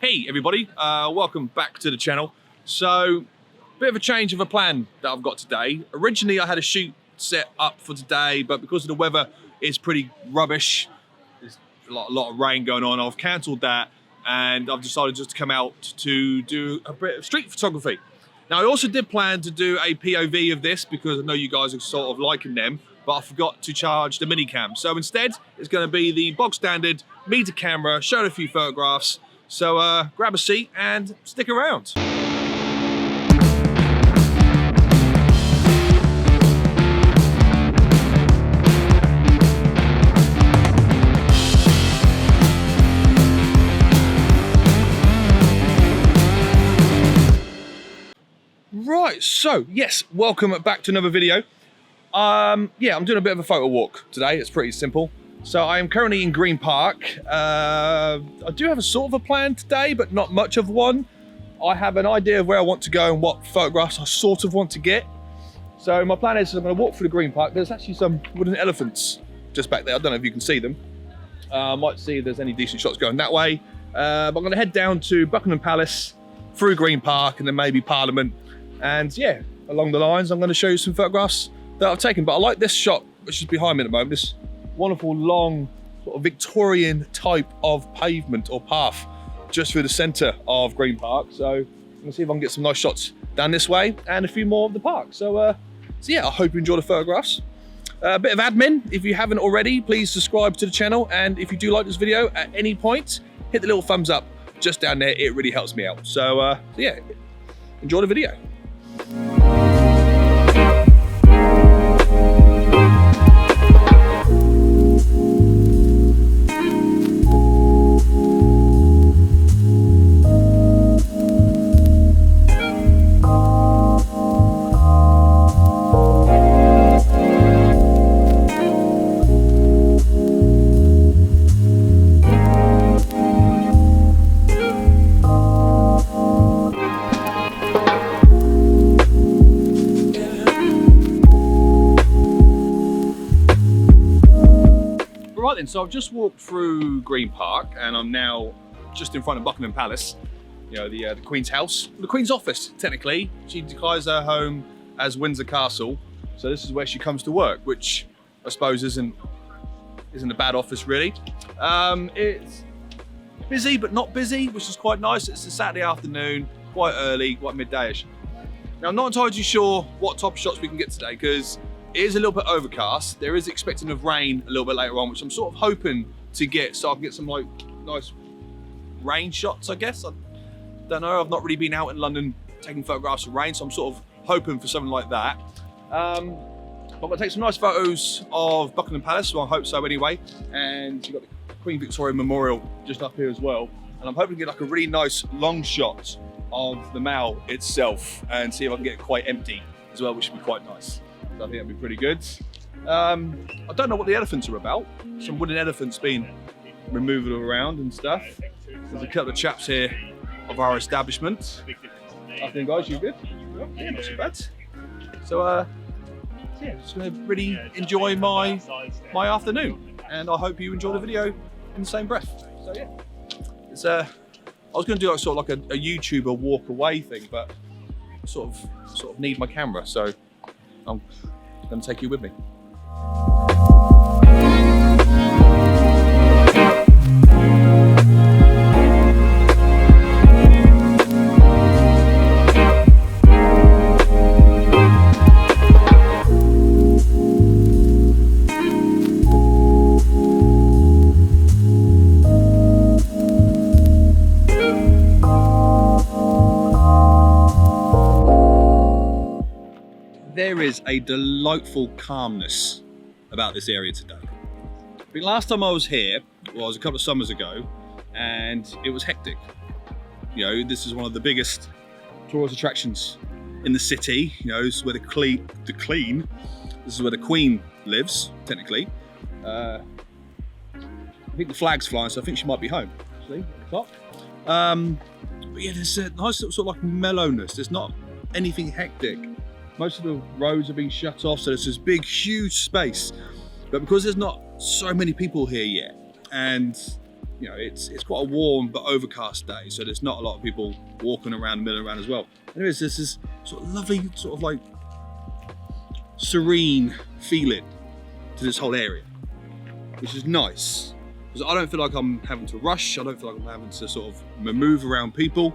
Hey everybody, welcome back to the channel. So, bit of a change of a plan that I've got today. Originally I had a shoot set up for today, but because of the weather is pretty rubbish, there's a lot of rain going on, I've cancelled that and I've decided just to come out to do a bit of street photography. Now I also did plan to do a POV of this because I know you guys are sort of liking them, but I forgot to charge the mini cam. So instead, it's going to be the bog standard meter camera, showing a few photographs. So grab a seat and stick around. Right, so yes, welcome back to another video. Yeah, I'm doing a bit of a photo walk today. It's pretty simple. So I am currently in Green Park. I do have a sort of a plan today, but not much of one. I have an idea of where I want to go and what photographs I sort of want to get. So my plan is I'm going to walk through the Green Park. There's actually some wooden elephants just back there. I don't know if you can see them. I might see if there's any decent shots going that way. But I'm going to head down to Buckingham Palace, through Green Park, and then maybe Parliament. And yeah, along the lines, I'm going to show you some photographs that I've taken. But I like this shot, which is behind me at the moment. This wonderful long sort of Victorian type of pavement or path just through the centre of Green Park. So I'm gonna see if I can get some nice shots down this way and a few more of the park. So yeah, I hope you enjoy the photographs. A bit of admin, if you haven't already, please subscribe to the channel. And if you do like this video at any point, hit the little thumbs up just down there. It really helps me out. So yeah, enjoy the video. Right then, so I've just walked through Green Park and I'm now just in front of Buckingham Palace, you know, the Queen's house, the Queen's office, technically. She declares her home as Windsor Castle, so this is where she comes to work, which I suppose isn't a bad office really. It's busy but not busy, which is quite nice. It's a Saturday afternoon, quite early, quite midday-ish. Now I'm not entirely sure what type of shots we can get today because it is a little bit overcast. There is expecting of rain a little bit later on, which I'm sort of hoping to get, so I can get some like nice rain shots, I guess. I don't know, I've not really been out in London taking photographs of rain, so I'm sort of hoping for something like that. But I'm gonna take some nice photos of Buckingham Palace, well I hope so anyway. And you've got the Queen Victoria Memorial just up here as well. And I'm hoping to get like a really nice long shot of the Mall itself and see if I can get it quite empty as well, which would be quite nice. So I think that'd be pretty good. I don't know what the elephants are about. Some wooden elephants being removed around and stuff. There's a couple of chaps here of our establishment. Afternoon guys, you good? Yeah, not too bad. So yeah, just gonna really enjoy my afternoon. And I hope you enjoy the video in the same breath. So yeah, it's I was gonna do like sort of like a YouTuber walk away thing, but I sort of need my camera, so I'm going to take you with me. There is a delightful calmness about this area today. I think last time I was here was a couple of summers ago and it was hectic. You know, this is one of the biggest tourist attractions in the city. You know, this is where this is where the Queen lives, technically. I think the flag's flying, so I think she might be home, actually, at the top. But yeah, there's a nice sort of like mellowness. There's not anything hectic. Most of the roads have been shut off, so there's this big, huge space. But because there's not so many people here yet, and you know, it's quite a warm but overcast day, so there's not a lot of people walking around, milling around as well. And there is this sort of lovely, sort of like serene feeling to this whole area, which is nice, because I don't feel like I'm having to rush. I don't feel like I'm having to sort of move around people,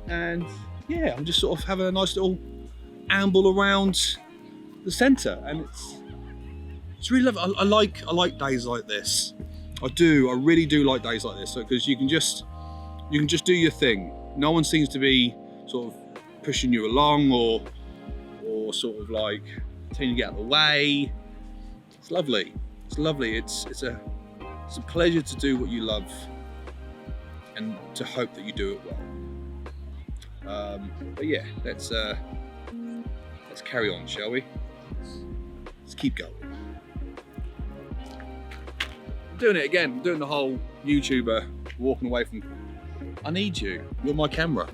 and yeah, I'm just sort of having a nice little amble around the centre, and it's really lovely. I like days like this. I really do like days like this, because you can just do your thing. No one seems to be sort of pushing you along or sort of like telling you to get out of the way. It's lovely. It's lovely. It's a pleasure to do what you love and to hope that you do it well. But yeah, let's carry on, shall we? Let's keep going. I'm doing it again. I'm doing the whole YouTuber walking away from. I need you. You're my camera.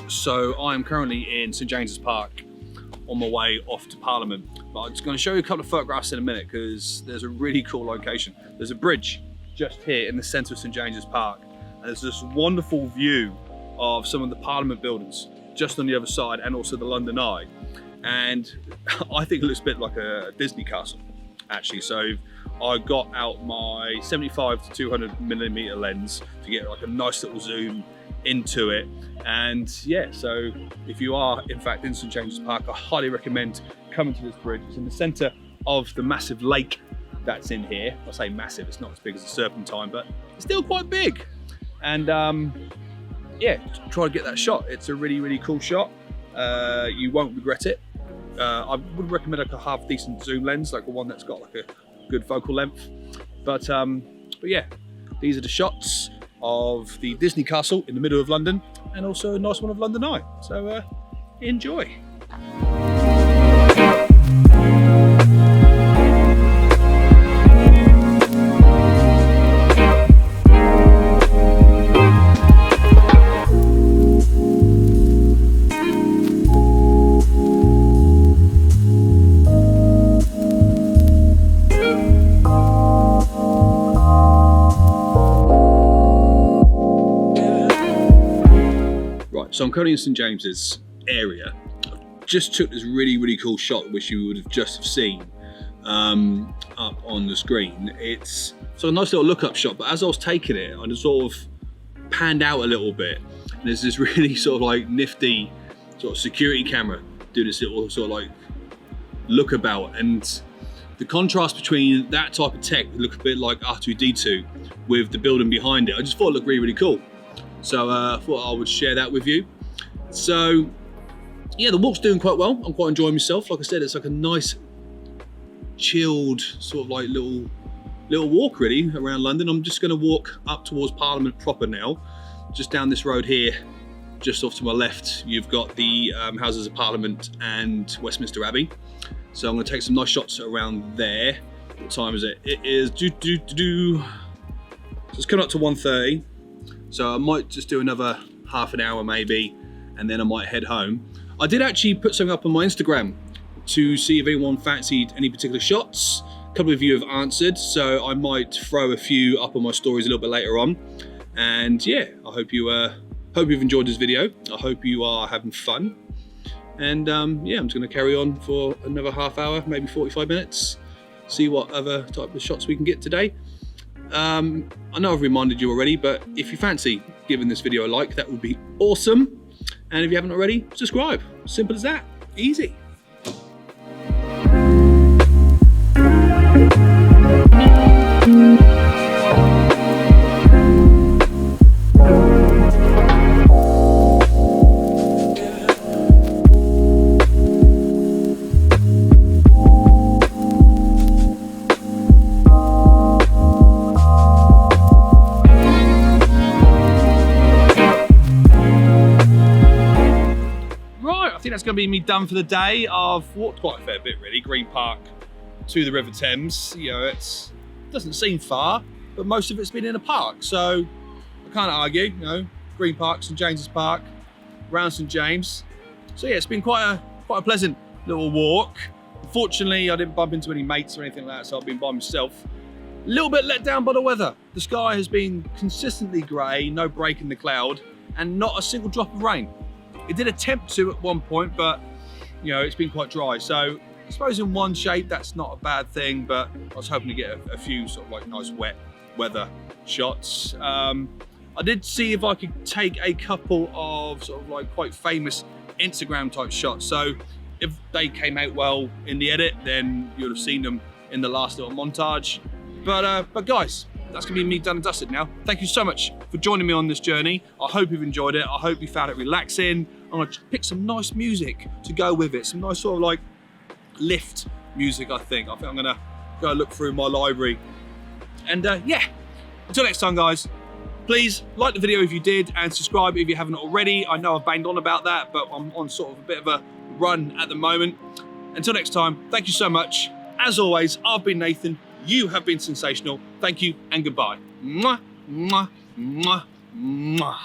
So I'm currently in St James's Park on my way off to Parliament, but I'm just going to show you a couple of photographs in a minute, because there's a really cool location. There's a bridge just here in the centre of St James's Park, and there's this wonderful view of some of the Parliament buildings just on the other side, and also the London Eye. And I think it looks a bit like a Disney castle, actually. So I got out my 75 to 200mm lens to get like a nice little zoom into it. And yeah, so if you are in fact in St James's Park, I highly recommend coming to this bridge. It's in the centre of the massive lake that's in here. I say massive, it's not as big as a Serpentine, but it's still quite big. And yeah, try to get that shot. It's a really cool shot. You won't regret it. I would recommend like a half decent zoom lens, like a one that's got like a good focal length. But yeah, these are the shots of the Disney Castle in the middle of London, and also a nice one of London Eye. So enjoy. So I'm current's in St James's area. Just took this really cool shot, which you would have just seen up on the screen. It's a nice little look-up shot, but as I was taking it, I just sort of panned out a little bit. And there's this really sort of like nifty sort of security camera doing this little sort of like lookabout, and the contrast between that type of tech that looked a bit like R2-D2 with the building behind it, I just thought it looked really cool. So I thought I would share that with you. So yeah, the walk's doing quite well. I'm quite enjoying myself. Like I said, it's like a nice, chilled sort of like little walk really around London. I'm just going to walk up towards Parliament proper now. Just down this road here, just off to my left, you've got the Houses of Parliament and Westminster Abbey. So I'm going to take some nice shots around there. What time is it? It is so it's coming up to 1:30. So I might just do another half an hour maybe, and then I might head home. I did actually put something up on my Instagram to see if anyone fancied any particular shots. A couple of you have answered, so I might throw a few up on my stories a little bit later on. And yeah, I hope you've enjoyed this video. I hope you are having fun. And yeah, I'm just going to carry on for another half hour, maybe 45 minutes. See what other type of shots we can get today. I know I've reminded you already, but if you fancy giving this video a like, that would be awesome. And if you haven't already, subscribe. Simple as that. Easy. I think that's going to be me done for the day. I've walked quite a fair bit really, Green Park to the River Thames. You know, it doesn't seem far, but most of it's been in a park, so I can't argue. You know, Green Park, St James's Park, around St James. So yeah, it's been quite a pleasant little walk. Fortunately, I didn't bump into any mates or anything like that, so I've been by myself. A little bit let down by the weather. The sky has been consistently grey, no break in the cloud, and not a single drop of rain. It did attempt to at one point, but you know, it's been quite dry. So I suppose in one shape, that's not a bad thing, but I was hoping to get a few sort of like nice wet weather shots. I did see if I could take a couple of sort of like quite famous Instagram type shots. So if they came out well in the edit, then you'd have seen them in the last little montage. But guys, that's gonna be me done and dusted now. Thank you so much for joining me on this journey. I hope you've enjoyed it. I hope you found it relaxing. I'm gonna pick some nice music to go with it. Some nice sort of like lift music, I think. I'm gonna go look through my library. And yeah, until next time, guys, please like the video if you did and subscribe if you haven't already. I know I've banged on about that, but I'm on sort of a bit of a run at the moment. Until next time, thank you so much. As always, I've been Nathan. You have been sensational. Thank you and goodbye. Mwah, mwah, mwah, mwah.